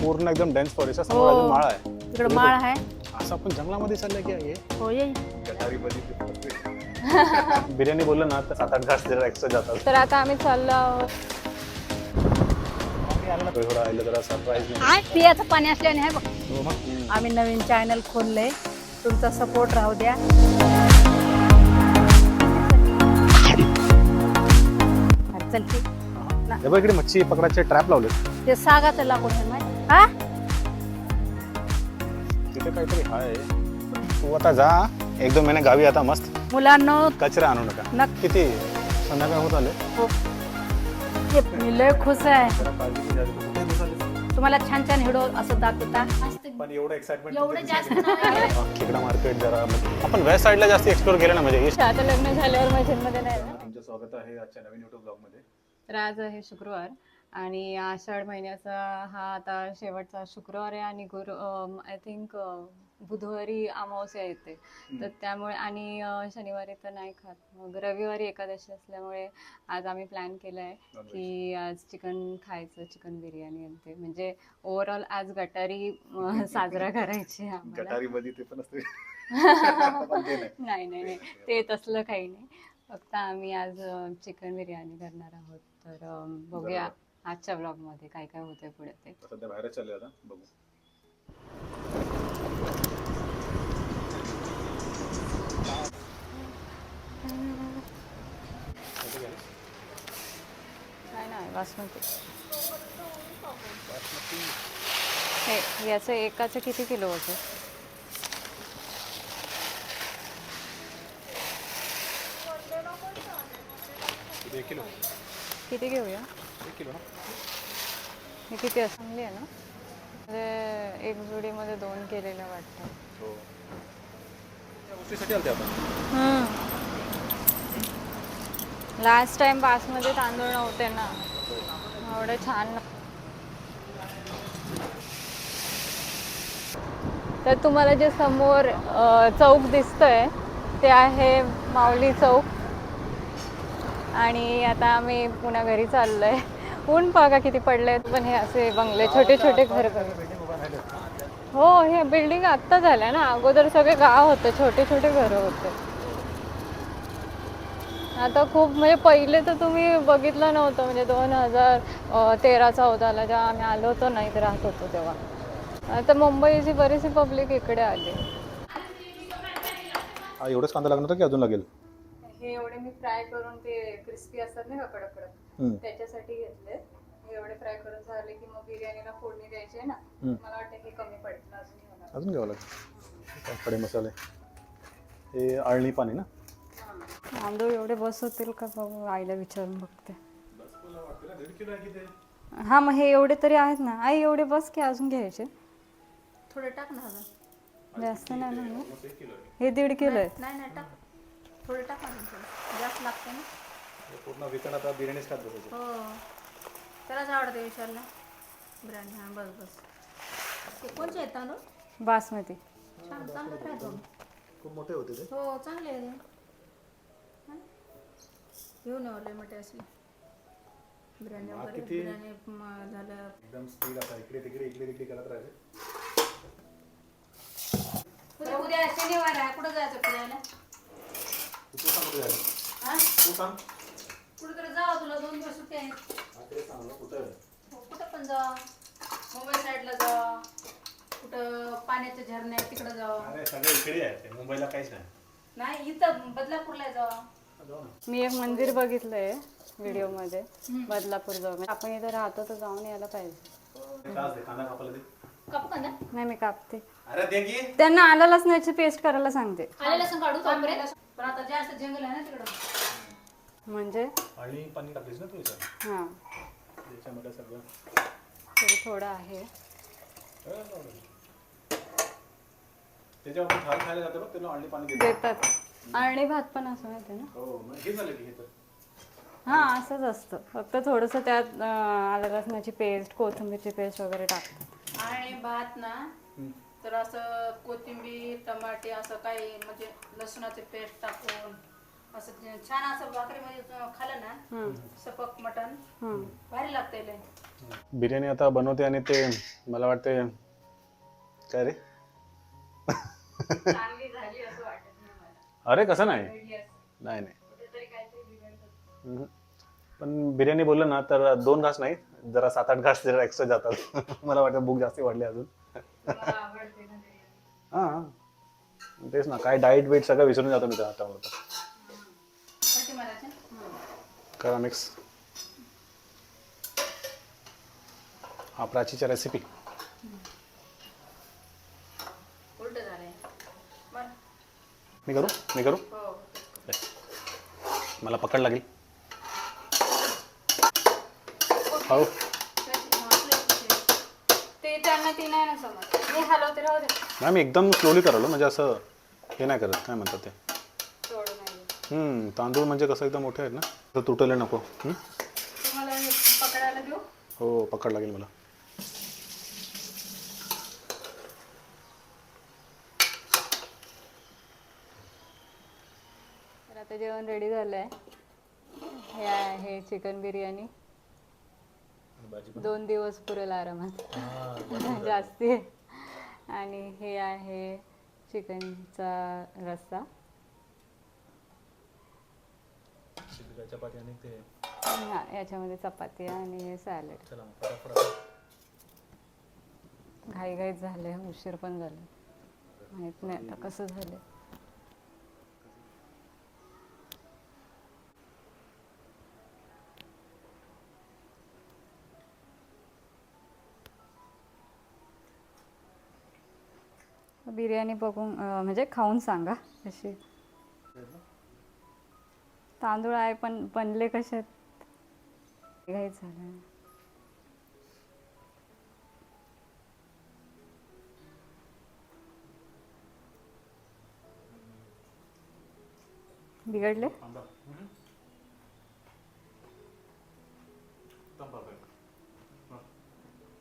पूर्ण एकदम dense forest आहे, समोर अजून माळा आहे. इकडे माळ आहे. असं आपण जंगलामध्ये चाललंय की हे हो ये. बिर्याणी बोललं ना तर 7-8 घास जरा एक्स्ट्रा जातात. तर आता आम्ही चाललो आहोत. थोडं राहिलं जरा सरप्राईज नाही. पियाचं पाणी असल्याने आहे बघ. हो मग. आम्ही नवीन चॅनल खोललंय, तुमचा सपोर्ट राहू द्या. चल की. हे बघ इकडे मच्छी पकडाचे ट्रॅप लावले. ते सागाचं लाकूड आहे माहिती हा. तिथे काहीतरी आहे. तू आता जा, 1-2 महिने गावी आता मस्त. मुलांनो कचरा आणू नका. नक्की. किती संध्याकाळ होत आले. मी लय खुश आहे. तुम्हाला छान छान व्हिडिओ असं दाखवता. पण एवढं एक्साइटमेंट एवढं जास्त नाही. खेकडा मार्केट जरा आपण वेस्ट साईडला जास्त एक्सप्लोर केलं ना म्हणजे. आता लग्न झाल्यावर मैत्रीणमध्ये नाही ना. तुमचं स्वागत आहे आजच्या नवीन युट्यूब ब्लॉग मध्ये. तर आज आहे शुक्रवार आणि आषाढ महिन्याचा हा आता शेवटचा शुक्रवार आहे आणि आय थिंक बुधवारी अमावस्या येते. तर त्यामुळे आणि शनिवारी तर नाही खात. मग रविवारी एकादशी असल्यामुळे आज आम्ही प्लॅन केला आहे की आज चिकन खायचं, चिकन बिर्याणी आणि ते म्हणजे ओव्हरऑल आज गटारी साजरा करायची आहे आम्हाला. गटारीमध्ये ते पण असते. नाही नाही नाही ते तसलं काही नाही. फक्त आम्ही आज चिकन बिर्याणी करणार आहोत. तर बघूया आजच्या ब्लॉग मध्ये काय काय होतंय पुढे ते. सध्या बाहेर चालले आता बघू. नाही नाही बासमती. हे याचं एकाचं किती किलो होतं? किलो. किती घेऊया? 1 किलो. हे किती असं चांगली आहे ना? म्हणजे एक जोडीमध्ये 2 केलेल्या वाटतं. हो. त्या गोष्टीसाठी आलते आपण. लास्ट टाइम बासमध्ये तांदूळ नव्हते ना, एवढे छान. तर तुम्हाला जे समोर चौक दिसतोय ते आहे माऊली चौक. आणि आता आम्ही पुन्हा घरी चाललोय. ऊन बघा किती पडलंय. पण हे असे बंगले छोटे छोटे घर. हो हे बिल्डिंग आत्ता झाल्या ना, अगोदर सगळे गाव होते, छोटे छोटे घरं होते. आता खूप म्हणजे पहिले तर तुम्ही बघितलं नव्हतं म्हणजे 2013-14 जेव्हा आम्ही आलो होतो ना इथे राहत होतो तेव्हा. आता मुंबईची बरीचशी पब्लिक इकडे आली. एवढंच कांदा लागणार की अजून लागेल? हे एवढे मी फ्राय करून ते क्रिस्पी असतात ना का कडक कडक, त्याच्यासाठी घेतले. हे एवढे फ्राय करून झाले की मग बिर्याणीला फोडणी द्यायची आहे ना. मला वाटतं हे कमी पडलं, अजून घ्यावं लागेल. खडे मसाले. हे आळणी पाणी ना. तांदूळ एवढे बस होतील का बघू, आईला विचारून बघते. हा मग हे एवढे तरी आहेत ना आई, एवढे बस की अजून घ्यायचे? थोडे टाक ना अजून. जास्त नाही ना. हे 1.5 किलो आहे. नाही नाही टाक, थोडे टाक अजून, थोडं जास्त लागते ना. पूर्ण विकण आता बिर्याणीच खात बसायचं. हो त्यालाच आवडते विशालला बिर्याणी. हां बस बस. ते कोणचे आहेत तांदूळ? बासमती. छान चांगलं राहतो. खूप मोठे होते ते. हो चांगले आहे. घेऊन येऊ लय मोठे असले बिर्याणी वगैरे. बिर्याणी झालं एकदम स्पीड आता इकडे तिकडे करत राहायचे. उद्या शनिवार आहे, कुठं जायचं फिरायला? तू सांग कुठे जायचं? हां तू सांग. कुठं तरी जावं, तुला 2 दिवस सुट्टी आहे. तेच सांग ना कुठं. कुठं पण जा, मुंबई साईडला जा, कुठं पाण्याचे झरणे आहे तिकडं जावा. अरे सगळे इकडे आहे, मुंबईला काहीच नाही. नाही इथं बदलापूरला जावा. मी एक मंदिर बघितलंय व्हिडिओ मध्ये, बदलापूर जवळ. आपण इथे राहतो तर जाऊन यायला पाहिजे. कांदा कापायला दे. कापू का ना? नाही मी कापते. अरे दे की. त्यांना आलं लसणाची पेस्ट करायला सांगते. आले लसूण काढू तोपर्यंत. पण आता जास्त जंगल आहे ना तिकडं. म्हणजे आणि पाणी टाकलीस ना तू याच्यात. हां त्याच्यामध्ये सगळं तरी थोडं आहे. त्याच्यावर आपण थाल खायला जातो बघ, त्याला आणली पाणी देतात. आणि भात पण असं माहिती ना. हो मग हे झालं की हे तर. हां असंच असतं, फक्त थोडंसं त्यात आलं लसणाची पेस्ट, कोथिंबीरची पेस्ट वगैरे टाकतात. आणि भात ना तर असं कोथिंबीर टमाटे असं काही म्हणजे लसूणाचे पेस्ट टाकून असं छान असं भाकरीमध्ये खाल्लं ना, सपक मटण भारी लागतंय लय. बिर्याणी आता बनवते आणि ते मला वाटते काय रे चांगली झाली असं वाटत नाही मला. अरे कसं नाही Ready असं. नाही नाही कुठेतरी काहीतरी बिघडतं. हम्म. पण बिर्याणी बोललं ना तर 2 घास नाही जरा 7-8 घास जरा एक्स्ट्रा जातात मला वाटतं भूक जास्त वाढली अजून मला आवडते ना बिर्याणी. हां तेच ना काय डाएट वेट सगळं विसरून जातो मी आता कशी मारायची करा मिक्स हा प्राचीच्या रेसिपी उलट झालंय बरं मी करू हो मला पकड लागेल हो ते त्यांना ती नाही ना समज मी हलवते राहू दे नाही मी एकदम स्लोली करालो म्हणजे असं हे नाही करत काय म्हणतात ते सोड नाही तांदूळ म्हणजे कसं एकदम मोठे आहेत ना तर तुटले नको तुम्हाला हे पकडायला देऊ हो पकड लागेल मला तर आता जेवण रेडी झालंय. हे आहे चिकन बिर्याणी. 2 दिवस पुरेल आरामात जास्ती आहे. आणि हे आहे चिकनचा रस्सा. चपाती आणि ते हा याच्यामध्ये चपाती आणि सॅलड. घाईघाईत झाले उशीर पण झाले माहित नाही आता कसं झालं. बिर्याणी बघून म्हणजे खाऊन सांगा कशी. तांदूळ आहे पण बनले कसे घाईत झालं. बिघडले.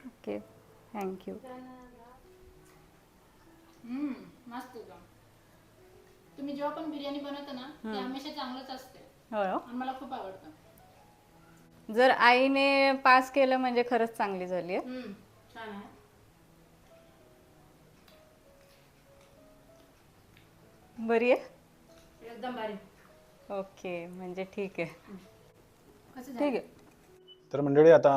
Okay thank you. मस्त एकदम तुम्ही जेव्हा पण बिर्याणी बनवता ना ते हमेशा चांगलंच असते हो आणि मला खूप आवडतं. जर आईने पास केलं म्हणजे खरंच चांगली झाली आहे. छान आहे बरी आहे एकदम भारी. ओके म्हणजे ठीक आहे कसं ठीक झालं आहे. तर मंडळी आता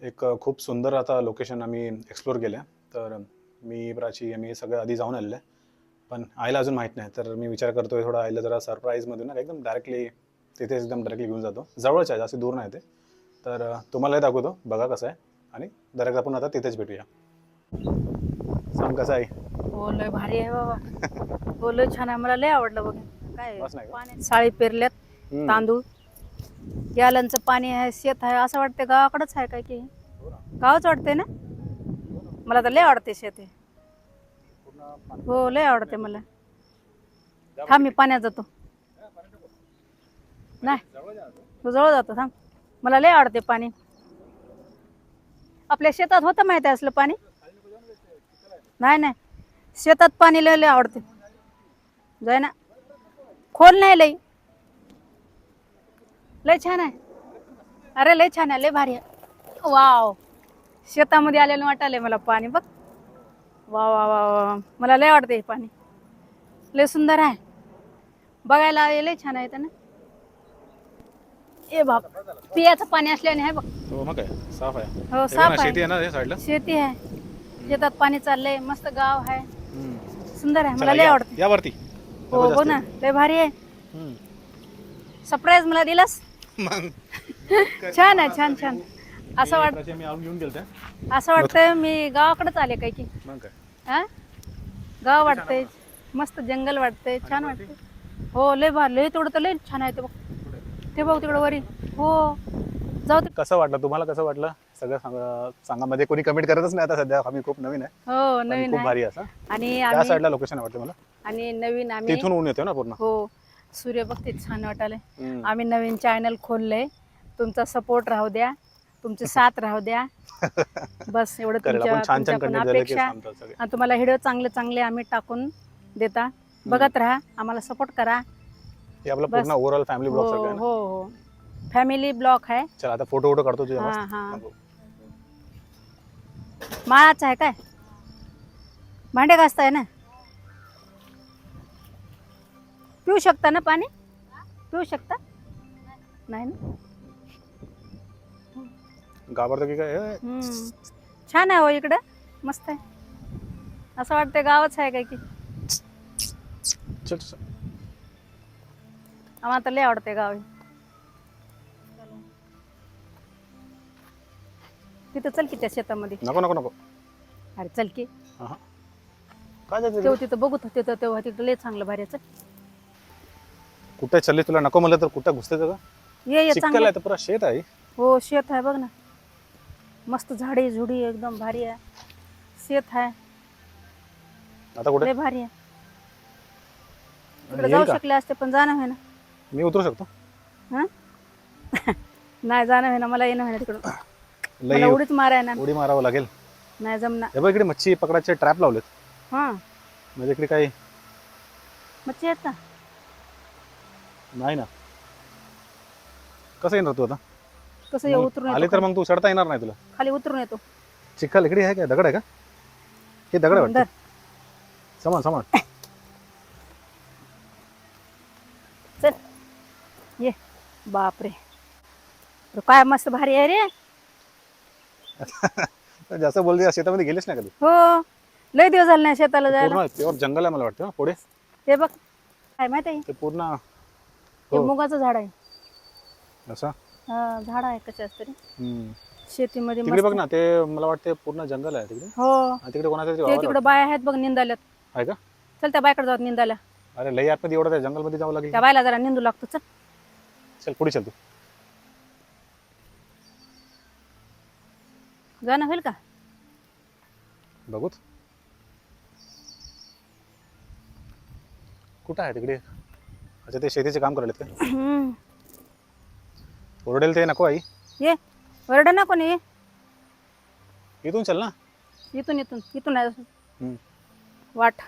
एक खूप सुंदर आता लोकेशन आम्ही एक्सप्लोर केल्या तर मी प्राची आम्ही सगळं आधी जाऊन आलेलं आहे पण आईला अजून माहीत नाही तर मी विचार करतोय थोडा आईला जरा सरप्राईजमध्ये ना एकदम डायरेक्टली तिथेच एकदम डायरेक्टली घेऊन जातो जवळच आहे जास्त दूर नाही ते तर तुम्हालाही दाखवतो बघा कसं आहे आणि डायरेक्ट आपण आता तिथेच भेटूया. सांग कसं आहे हो लय भारी आहे बाबा हो लय छान आहे मला लय आवडलं बघ काय बस नाही का? पाण्यात साळी पेरल्यात तांदूळ गॅलनचं पाणी आहे शेत आहे असं वाटतं गावाकडंच आहे काय की गावच वाटते ना मला तर लय आवडते शेत आहे हो लय आवडते मला. थांब मी पाण्यात जातो नाही तू जवळ जातो थांब मला लय आवडते पाणी. आपल्या शेतात होतं माहिती आहे असलं पाणी नाही नाही शेतात पाणी लय लय आवडते जाय ना खोल नाही लई लय छान आहे. अरे लय छान आहे लय भारी आहे. वाव शेतामध्ये आलेलं वाटायलंय मला पाणी बघ. वा वा वा वा मला लय आवडते हे पाणी लय सुंदर आहे बघायला लय छान आहे ना. ए बाप पियाचं पाणी असल्याने आहे बघ. हो मग काय साफ आहे हो साफ शेती आहे आहे ना साईडला शेती आहे शेतात पाणी चाललंय मस्त गाव आहे सुंदर आहे मला लय आवडते. या वरती हो हो ना लय भारी आहे. सरप्राईज मला दिलास छान आहे छान छान असं वाटतंय मी गावाकडेच आले काय की हा गाव वाटतंय मस्त जंगल वाटतंय छान वाटतंय. हो लय भारी लय तेवढं तर लय छान आहे ते बघ तिकडं वरी हो जाऊ दे. कसं वाटलं तुम्हाला कसं वाटलं सगळं सांगा मध्ये कोणी कमेंट करतच नाही आता सध्या आम्ही खूप नवीन आहे हो पण नवीन खूप आहे भारी असं आणि त्या आम्ही साईडला लोकेशन वाटलं मला आणि नवीन आम्ही तिथून ऊन येतो ना पूर्ण हो सूर्य बघते छान वाटायलंय. आम्ही नवीन चॅनल खोललंय तुमचा सपोर्ट राहू द्या तुमची साथ राहू द्या बस एवढं तुमच्या पण अपेक्षा आणि तुम्हाला व्हिडिओ चांगले चांगले आम्ही टाकून देता बघत राहा आम्हाला सपोर्ट करा. हे आपला बस. पूर्ण ओव्हरऑल फॅमिली ब्लॉग हो सगळं आहे ना. हो हो फॅमिली ब्लॉग आहे. चल आता फोटो काढतो तुझ्या हा मस्त हा माळाचं आहे काय? भांडे घासताय ना? पिऊ शकता ना पाणी? पिऊ शकता? नाही ना? घाबरतो की काय ए, हम्म. छान आहे हो इकडं, मस्त आहे. असं वाटतंय गावच आहे काय की. चल चल. आम्हाला तर लय आवडते गाव हे. तिथं चल की त्या शेतामध्ये. नको नको नको. अरे चल की. हा काय जायचं तेव्हा तिकडे? तिथं बघू तिथं तेव्हा तिथं लय चांगलं भारी आहे. चल. कुठे चालले तुला नको म्हणलं तर कुठं घुसते का? ये चिखल चांगलं. आहे तर पुरा शेत आहे. हो शेत आहे बघ ना. मस्त झाडी झुडी एकदम भारी आहे. शेत आहे आता कुठे लय भारी आहे. तिकडे येईल जाऊ का? शकले असते पण जाणं आहे ना. मी उतरू शकतो? हं? नाही जाणं आहे ना, मला येणं आहे ना तिकडं. लई मला उडीच माराय ना. उडी मारावं लागेल. नाही जमना. हे बघ इकडे मच्छी पकडायचे ट्रॅप लावलेत. हा म्हणजे इकडे काही मच्छी आहेत का? नाही ना. कसं येणार तू आता? कसं ये उतरून आले येतो तर मग तू चढता येणार नाही तुला. खाली उतरून येतो. चिखल इकडे आहे का? दगड आहे का? हे दगड आहे धर. वाटतं. समान समान. चल ये. बापरे अरे काय मस्त भारी आहे रे. जास्त बोलते शेतामध्ये गेलेच नाही कधी. हो लय दिवस झाले नाही शेताला जायला. पूर्ण प्युअर जंगल आहे मला वाटतं पुढे. हे बघ काय माहिती आहे ते पूर्ण हे हो. मुगाचं झाड आहे. असं हा झाड आहे कशाच तरी हम्म. शेतीमध्ये तिकडे मस्त. बघ ना ते मला वाटते पूर्ण जंगल आहे तिकडे. हो आणि तिकडे कोणाचं तरी ते वावर तिकडे बाया आहेत बघ निंदाल्यात. आहे का? चल त्या बायकडे जाऊ निंदायला. अरे लई आतमध्ये एवढं त्या जंगलमध्ये जावं लागेल. त्या बायला जरा निंदू लागतो. चल चल पुढे चल तू. जाणं होईल का? बघूत कुठं आहे तिकडे. अच्छा ते शेतीचे काम करायलेत का? हम्म. ओरडेल ते नको आई. ये वरडा ना कोणी ये. इथून चल ना. इथून इथून इथून आहे हम्म. वाट.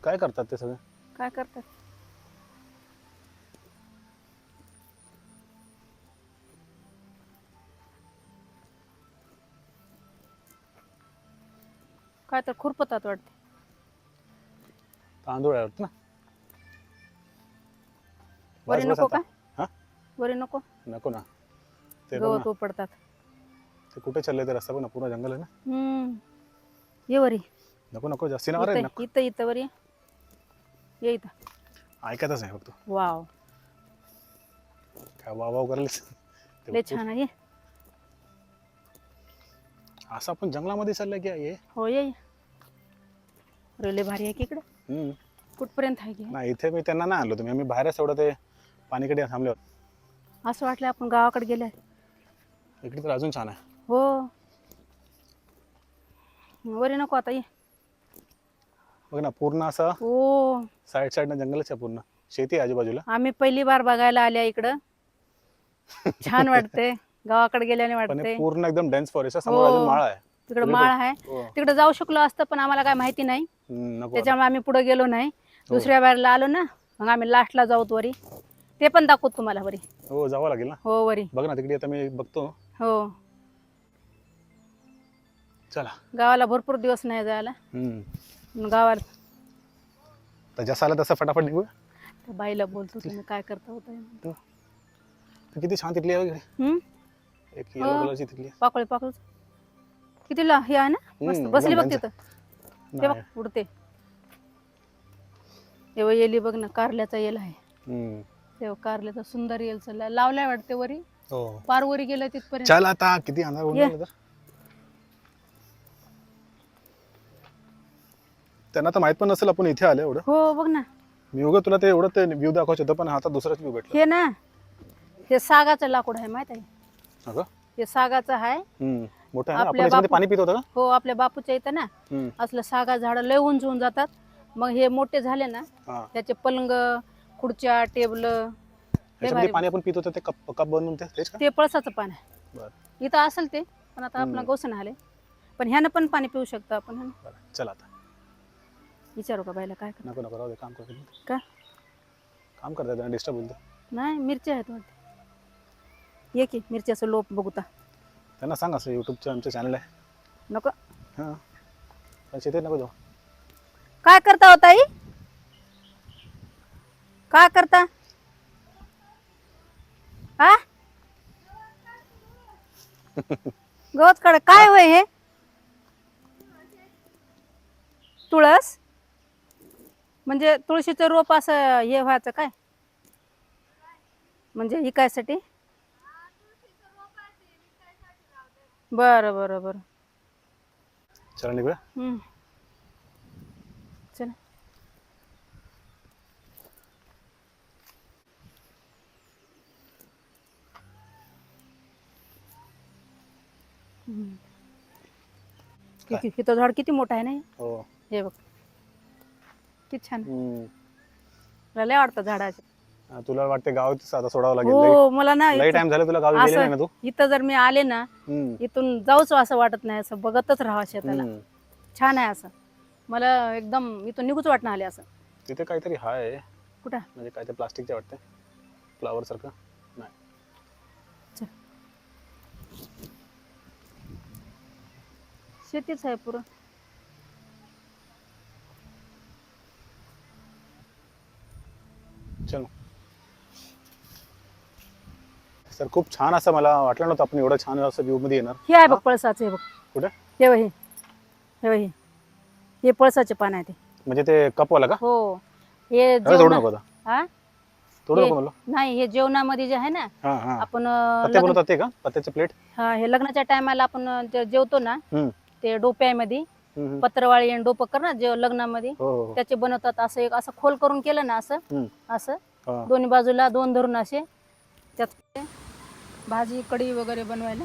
काय करतात ते सगळे? काय करतात? काय तर खुरपतात वाटते. तांदूळ आहे वाटतं ना. वरी बस बस नको आता. का? हा वरी नको. नको ना. ते बघ गवत ना. उपडतात. ते कुठे चालले ते रस्ता बघ ना पूर्ण जंगल आहे ना. ये वरी. नको नको जास्ती ना. अरे इथं नको. इथं इथं वरी ये इथं. ऐकतच नाही फक्त. वाव काय वाव करायला ते लय बघ. छान आहे ये. असं आपण जंगलामध्ये चाललंय की हे. हो ये ये. अरे लय भारी आहे की इकडे. हम्म. कुठपर्यंत आहे की नाही इथे मी त्यांना नाही आणलो. तुम्ही आम्ही बाहेरच एवढं ते पाणीकडे थांबले होते. असं वाटलं आपण गावाकडे गेले. इकडे तर अजून छान आहे. हो वरी नको आता ये. बघ ना पूर्ण असं हो साईड साईडनं जंगलच आहे पूर्ण. शेती आहे आजूबाजूला. आम्ही पहिली बार बघायला आल्या इकडं. छान वाटते गावाकडे गेल्याने पण हे वाटते. पूर्ण एकदम डेन्स फॉरेस्ट समोर हो. अजून माळा आहे. तिकडे तिकडे माळ बघ. आहे. हो. तिकडे जाऊ शकलो असतं पण आम्हाला काय माहिती नाही. नको त्याच्यामुळे आम्ही पुढे गेलो नाही. दुसऱ्या बारला आलो ना मग आम्ही लास्टला जाऊ वरी. ते पण दाखवतो तुम्हाला वरी. हो जावं लागेल ना. हो वरी. बघ ना तिकडे आता मी बघतो. हो चला. गावाला भरपूर दिवस नाही जायला. मग गावाला तर जसं आलं तसं फटाफट निघू. त्या बाईला बोलतो तुम्ही काय करता होता. तू किती छान तिथली आहे वगैरे. एक येलो हो. कलरची तिथली आहे. पाकळी पाकळी किती हे आहे ना मस्त. एकदम बसली बघ त्यांचं. तिथं. ते बघ नाही. उडते. तेव्हा येली बघ ना कारल्याचा येल आहे. हम्म. तेव्हा कारल्याचा सुंदर येल चालला लावलाय वाटते वरी. हो पार वरी गेलं तिथपर्यंत. चल आता किती अंधार होऊन ये. गेला तर. त्यांना तर माहित पण नसेल आपण इथे आले एवढं. हो बघ ना मी उगा तुला ते एवढं ते व्ह्यू दाखवायचं होतं पण आता दुसराच व्ह्यू भेटला. हे ना हे सागाचं लाकूड आहे माहित आहे. अगं हे सागाचं आहे. मोठं आहे ना. आपण आपल्या याच्यामध्ये बापू- पाणी पित होतं का? हो आपल्या बापूच्या इथं ना असलं सागा झाड लय उंच होऊन जातात. मग हे मोठे झाले ना हा. त्याचे पलंग खुर्च्या टेबल याच्यामध्ये पाणी आपण पित होतं ते कप कप बनवून तेच का? ते पळसाचं पान आहे. बरं इथं असेल ते पण आता आपला गोसन आले. पण ह्यानं पण पाणी पिऊ शकतो आपण. बरं चल आता. विचारू का बाईला काय कर नको नको राहू दे, काम करते का काम करतात त्यांना डिस्टर्ब होईल ते. नाही मिरच्या आहेत म्हणते ये की मिरच्याचं लोप बघूता त्यांना सांग असं यूट्यूबचं आमचं चॅनल आहे. नको हां पण शेतीत नको जाऊ. काय करता हो ताई काय करता हा गवत काढ काय होय हे तुळस म्हणजे तुळशीचं रोप असं हे व्हायचं काय म्हणजे विकायसाठी बरं बरं बरं चला निघूया. चला इथं झाड किती मोठं आहे ना हे? हो हे बघ किती छान हम्म. मला लय आवडतं झाडाचे तुला वाटते गावातच आता सोडावं लागेल. हो मला ना लई टाइम झाला तुला गावी गेली नाही ना तू. इथं जर मी आले ना इथून जाऊच असं वाटत नाही असं बघतच राहावं शेताला छान आहे असं मला एकदम इथून निघूच वाटणं आले असं तिथे काहीतरी हाय कुठं म्हणजे काय ते प्लास्टिकचे वाटते फ्लावर सारखं नाही. चल. शेतीच आहे पुरं चल सर खूप छान असं मला वाटलं नव्हतं आपण एवढं छान असं व्ह्यू मध्ये येणार. हे आहे बघ पळसाचं हे बघ कुठे हे बघ हे हे पळसाचे पान आहे ते म्हणजे ते कपवाला का हो हे तोडू नको आता. हा तोडू हे- नको म्हणलं. नाही हे जेवणामध्ये जे आहे ना हां हां आपण पत्ते बनवतात ते का पत्त्याचे प्लेट. हा हे लग्नाच्या टायमाला आपण जे जेवतो ना ते डोप्यामध्ये पत्रवाळी आणि डोपं कर ना जे लग्नामध्ये हो हो त्याचे बनवतात असं एक असं खोल करून केलं ना असं असं हा. दोन्ही बाजूला दोन धरून असे त्यात भाजी कढी वगैरे बनवायला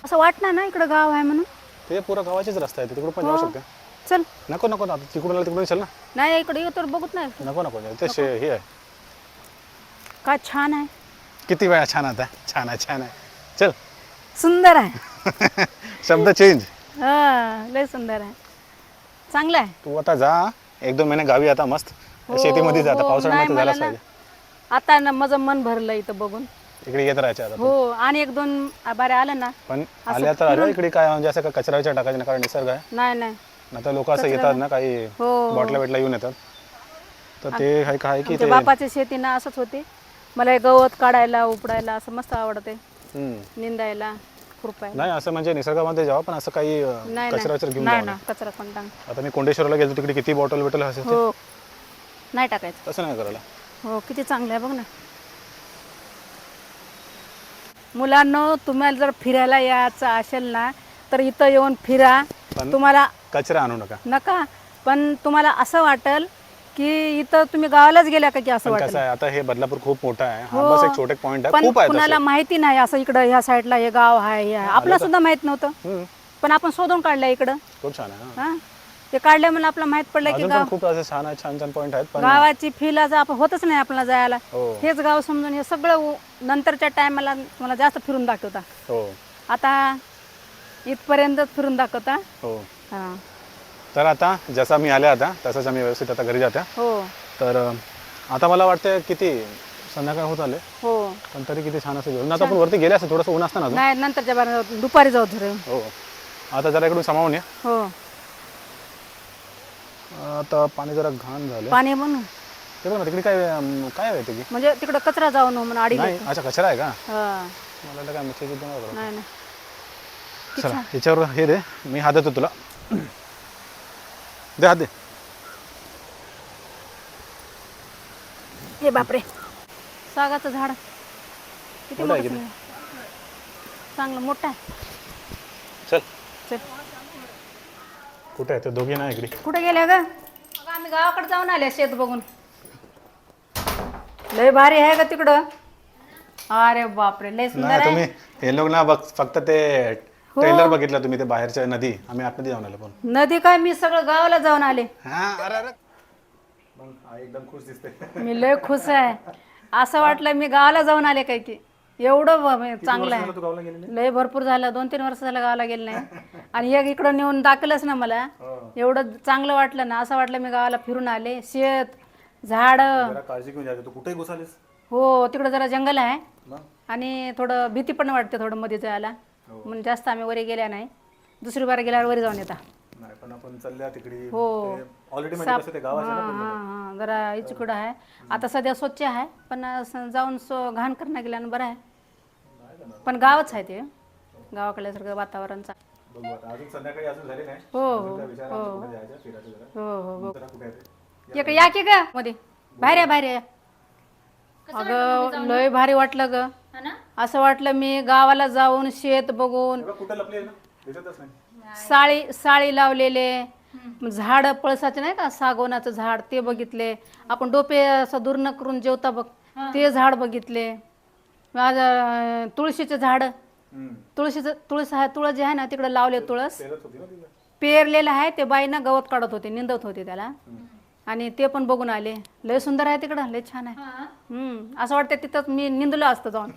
असं वाटणार ना इकडं गाव आहे म्हणून ते पुरा गावाचेच रस्ता आहे तिकडून पण हो. जाऊ शकते. चल नको नको आता तिकडून आलं तिकडून चल ना. नाही इकडे येतो बघत नाही नको नको ते हे आहे काय छान आहे किती वेळा छान आता छान आहे छान आहे चल. सुंदर आहे शब्द चेंज. हा लय सुंदर आहे चांगलं आहे तू आता जा 1-2 महिने गावी आता मस्त शेतीमध्ये जा आता हो, पावसाळ्यामध्ये नाही, झालाच मला पाहिजे. आता ना माझं मन भरलं इथं बघून इकडे येत राहायचे आता. हो आणि एक दोन बारे आलं ना पण आल्या तर आल्या इकडे काय म्हणजे असं कचरा विचार टाकायचं ना कारण निसर्ग आहे नाही नाही ना तर लोक असं येतात ना काही हो बॉटला बिटला येऊन येतात तर ते आहे काय की आमच्या ते बापाची शेती ना असंच होते मला हे गवत काढायला उपडायला असं मस्त आवडते हम्म. निंदायला खुरपायला नाही असं म्हणजे निसर्गामध्ये जावं पण असं काही नाही कचरा विचार घेऊन नाही जावं ना नाही. कचरा पण टाक आता मी कोंडेश्वरला गेलो तिकडे किती बॉटल बिटल असेल ते. हो नाही टाकायचं तसं नाही करायला. हो किती चांगलं आहे बघ ना मुलांनो तुम्हाला जर फिरायला यायचं असेल ना तर इथं येऊन फिरा पण तुम्हाला कचरा आणू नका. नका पण तुम्हाला असं वाटेल की इथं तुम्ही गावालाच गेल्या का की असं पण वाटेल कसं आहे आता हे बदलापूर खूप मोठा आहे हा हो. बस एक छोटे पॉइंट आहे पण खूप आहे कुणाला माहिती नाही असं इकडं ह्या साईडला हे गाव आहे हे आहे आपल्याला सुद्धा माहित नव्हतं पण आपण शोधून काढलं इकडं खूप छान आहे. हा ते काढलं म्हणून आपल्याला माहित पडलं की अजून गाव पण खूप असे छान छान छान पॉइंट आहेत पण गावाची फील आज आपण होतच नाही आपल्याला जायला हो हेच गाव समजून हे सगळं नंतरच्या टायमाला मला जास्त फिरून दाखवता हो आता इथपर्यंतच फिरून दाखवता हो हा तर आता जसा मी आले आता तसंच आम्ही व्यवस्थित आता घरी जात्या हो तर आता मला वाटतं किती संध्याकाळ होत आले हो पण तरी किती छान असं जेवण आता आपण वरती गेले असं थोडंसं ऊन असतं ना अजून. नाही नंतरच्या बारा दुपारी जाऊ धरून हो आता जरा इकडून सामावून या हो आता पाणी जरा घाण झालं पाणी म्हणून ते बघ ना तिकडे काय काय आहे ते म्हणजे तिकडं कचरा जाऊ म्हणून आडी नाही अच्छा कचरा आहे का हा मला वाटलं काय मिरची बनवलं. नाही नाही चला ह्याच्यावर हे दे मी हात देतो तुला दे हात दे. हे बापरे सागाचं झाड किती मोठं आहे मोठं किती? आहे. चांगलं मोठं आहे चल चल कुठे आहे ते दोघे नाही इकडे कुठे गेल्या ग मग आम्ही गावाकडे जाऊन आले शेत बघून लय भारी आहे का तिकडं अरे बापरे लय सुंदर नाही आहे तुम्ही हे लोक ना बघ फक्त ते ट्रेलर बघितलं तुम्ही ते बाहेरच्या नदी आम्ही आतमध्ये जाऊन आलो पण नदी काय मी सगळं गावाला जाऊन आले हा अरे अरे मग हा एकदम खुश दिसते. मी लय खुश आहे असं वाटलं मी गावाला जाऊन आले काय की एवढं किती चांगलं वर्ष आहे. झालं तू गावाला गेली नाही? लय भरपूर झालं, 2-3 वर्ष झालं गावाला गेले नाही. आणि एक इकडं नेऊन दाखलच ना मला, एवढं चांगलं वाटलं ना, असं वाटलं मी गावाला फिरून आले. शेत, झाड, जरा काळजी घेऊन जायचं. तू कुठेही घुसालीस हो तिकडं जरा जंगल आहे मग? आणि थोडं भीती पण वाटते थोडं मध्ये जायला, म्हणून जास्त आम्ही वरी गेल्या नाही. दुसरी बार गेल्यावर वरी जाऊन येता. नाही पण आपण चालल्या तिकडे हो. ऑलरेडी म्हणजे कसं ते गाव आहे ना पूर्ण. हां जरा इचकुडं आहे. आता सध्या स्वच्छ आहे, पण जाऊन घाण करणं गेल्यानं बरं आहे. पण गावच आहे ते, गावाकडल्यासारखं वातावरणचा. बघू आता अजून संध्याकाळी अजून झाले नाही. हो अजून काय विचार आहे कुठे जायचं फिरायचं जरा. हो जरा कुठे आहे ते? एक या की ग मध्ये, बाहेर या बाहेर या. अगं लय भारी वाटलं ग, असं वाटलं मी गावाला जाऊन शेत बघून, बघा कुठे लपले ना दिसतच नाही. साळी लावलेले झाड, पळसाचे नाही का, सागवनाचं झाड ते बघितले. आपण डोपे असं दूर न करून जेवता बघ, ते झाड बघितले. माझं तुळशीचे झाड, तुळस आहे, तुळस जे आहे ना तिकडे लावले, तुळस पेरत होती ना तिला. पेरलेलं आहे. ते बाईनं गवत काढत होते, निंदत होते त्याला, आणि ते पण बघून आले. लय सुंदर आहे तिकडं, लय छान आहे. असं वाटतं तिथं मी निंदलो असतं जाऊन.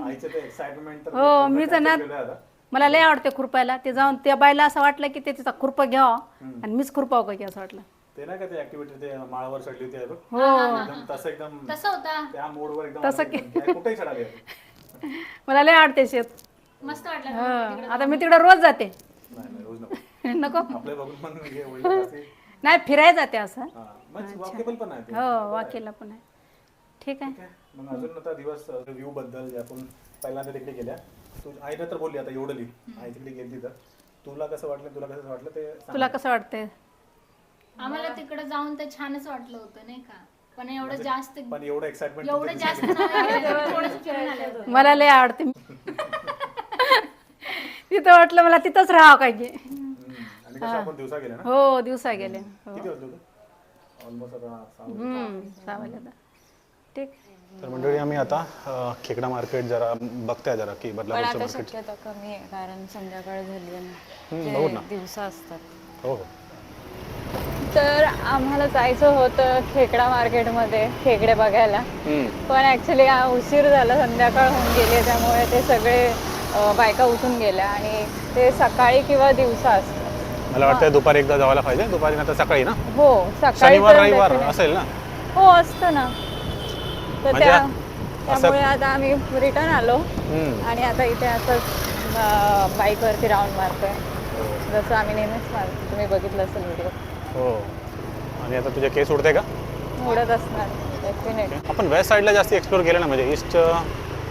आईचं ते एक्साइटमेंट तर हो मी तर ना, गेलं आता. मला लय आवडते खुरपायला. ते जाऊन त्या बाईला असं वाटलं की ते तिचा खुरपा घ्यावा आणि मीच खुरपाव का की असं वाटलं. ते नाही का ते ऍक्टिव्हिटी ते माळावर चढली होती आहे बघ. हो एकदम तसं एकदम तसं होता. त्या मोडवर एकदम तसं आपण कुठेही चढाली आहे. मला लय आवडते शेत. मस्त वाटलं. हं. आता मी तिकडे रोज जाते. नाही नाही रोज नको. नको आपल्या बघून पण हे होईल असे. नाही, फिरायला जाते असं. हा, मग वॉकेबल पण आहे ते. हो वाकेला पण आहे. ठीक आहे. ठीक आहे. मग अजून आता दिवस व्ह्यू बद्दल जे आपण पहिल्यांदा तिकडे गेल्या, तू आईला तर बोलली आता एवढं लिही, आई तिकडे गेली तर तुला कसं वाटलं, तुला कसं वाटलं ते सांग. तुला कसं वाटतंय? आम्हाला तिकडे जाऊन तर छानच वाटलं होतं नाही का, पण एवढं जास्त पण एवढं एक्साइटमेंट एवढं जास्त नाही गेलं. थोडंसं फिरून आले होते. मला लय आवडते. तिथं वाटलं मला तिथंच राहावं काय की. आणि कसं आपण दिवसा गेल्या ना. हो दिवसा गेले. हो. किती वाजले होते? ऑलमोस्ट आता 6 वाजले. 6 वाजता. ठीक. तर मंडळी आम्ही आता खेकडा मार्केट जरा बघताय जरा की पण बदलापूरचं आता मार्केट. शक्यता कमी आहे, कारण संध्याकाळ झाली आहे बघू ना, ना. ते दिवसा असतात. हो हो. तर आम्हाला जायचं होतं खेकडा मार्केटमध्ये खेकडे बघायला, पण ऍक्च्युली उशीर झाला, संध्याकाळ होऊन गेली, त्यामुळे ते सगळे बायका उठून गेल्या आणि ते सकाळी किंवा दिवसा असतात. मला वाटतं दुपारी एकदा जायला पाहिजे, दुपारी नंतर सकाळी ना, हो सकाळी शनिवार तर रविवार definitely. असेल ना. हो असतं ना. तर म्हणजे त्यामुळे आता आम्ही रिटर्न आलो आणि आता इथे असंच बाईकवरती राऊंड मारतोय, जसं आम्ही नेहमीच मारतो. तुम्ही बघितलं असेल व्हिडिओ. हो. आणि आता तुझे केस उडते का? उडत असणार डेफिनेट. आपण वेस्ट साईडला जास्त एक्सप्लोर केलं ना, म्हणजे ईस्ट.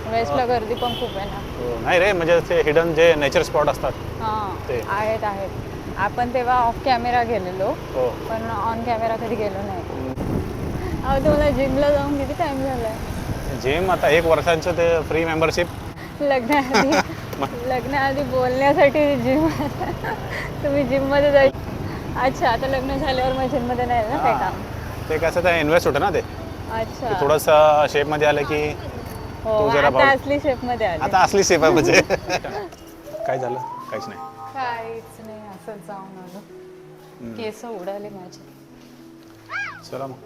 वेस्टला गर्दी पण खूप आहे ना. नाही रे, म्हणजे ते हिडन जे नेचर स्पॉट असतात. ते. हां आहेत. आपण तेव्हा ऑफ कॅमेरा गेलेलो, हो. पण ऑन कॅमेरा कधी गेलो नाही. अहो तुम्हाला जिमला जाऊन किती टाइम झालाय? जिम आता 1 वर्षांचं ते फ्री मेंबरशिप. लग्नाआधी बोलण्यासाठी जिम. तुम्ही जिममध्ये जाय. अच्छा, आता लग्न झाल्यावर मग जिममध्ये नाही ना काय काम? ते कसं ते इन्व्हेस्ट होतं ना ते. अच्छा. थोडंसं शेपमध्ये आलं की हो, तू जरा आता असली शेपमध्ये आली. आता असली शेप आहे म्हणजे. काय झालं? काहीच नाही. काहीच नाही, असंच जाऊन आलो. केस उडाले माझे. चला मग.